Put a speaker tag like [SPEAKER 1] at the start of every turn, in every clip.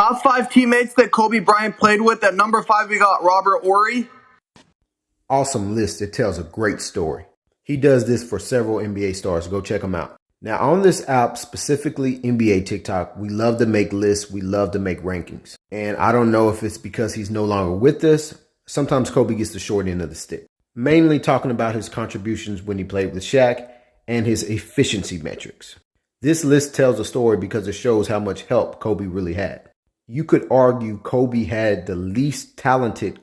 [SPEAKER 1] Top five teammates that Kobe Bryant played with. At number five, we got Robert Horry.
[SPEAKER 2] Awesome list that tells a great story. He does this for several NBA stars. Go check him out. Now, on this app, specifically NBA TikTok, we love to make lists. We love to make rankings. And I don't know if it's because he's no longer with us. Sometimes Kobe gets the short end of the stick. Mainly talking about his contributions when he played with Shaq and his efficiency metrics. This list tells a story because it shows how much help Kobe really had. You could argue Kobe had the least talented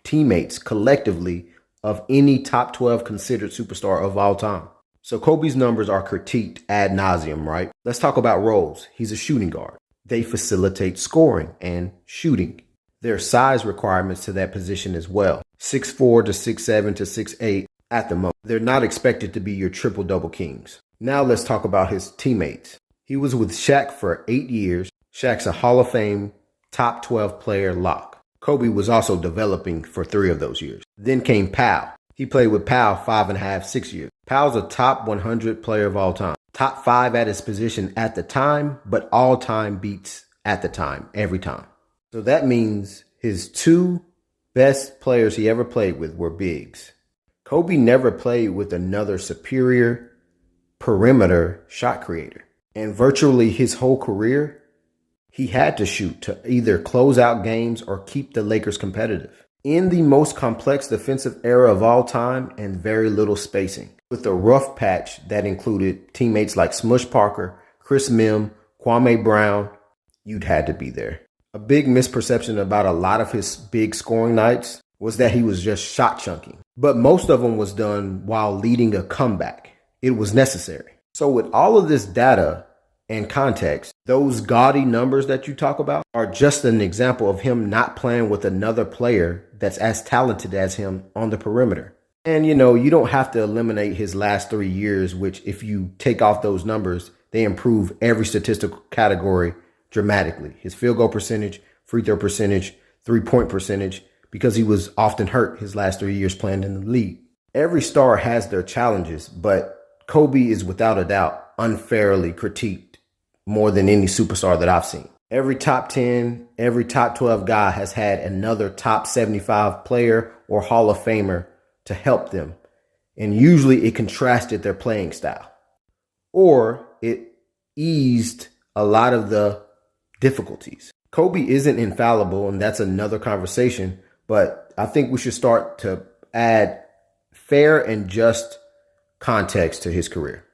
[SPEAKER 2] teammates collectively of any top 12 considered superstar of all time. So Kobe's numbers are critiqued ad nauseum, right? Let's talk about roles. He's a shooting guard. They facilitate scoring and shooting. There are size requirements to that position as well. 6'4" to 6'7" to 6'8" at the most. They're not expected to be your triple-double kings. Now let's talk about his teammates. He was with Shaq for 8 years. Shaq's a Hall of Fame top 12 player lock. Kobe was also developing for 3 of those years. Then came Pau. He played with Pau 5.5, 6 years. Pau's a top 100 player of all time. Top 5 at his position at the time, but all time beats at the time, every time. So that means his 2 best players he ever played with were bigs. Kobe never played with another superior perimeter shot creator. And virtually his whole career, he had to shoot to either close out games or keep the Lakers competitive. In the most complex defensive era of all time and very little spacing. With a rough patch that included teammates like Smush Parker, Chris Mim, Kwame Brown, you'd had to be there. A big misperception about a lot of his big scoring nights was that he was just shot chunking. But most of them was done while leading a comeback. It was necessary. So with all of this data and context, those gaudy numbers that you talk about are just an example of him not playing with another player that's as talented as him on the perimeter. And you don't have to eliminate his last 3 years, which if you take off those numbers, they improve every statistical category dramatically. His field goal percentage, free throw percentage, 3-point percentage, because he was often hurt his last 3 years playing in the league. Every star has their challenges, but Kobe is without a doubt unfairly critiqued more than any superstar that I've seen. Every top 10, every top 12 guy has had another top 75 player or Hall of Famer to help them. And usually it contrasted their playing style. Or it eased a lot of the difficulties. Kobe isn't infallible, and that's another conversation, but I think we should start to add fair and just context to his career.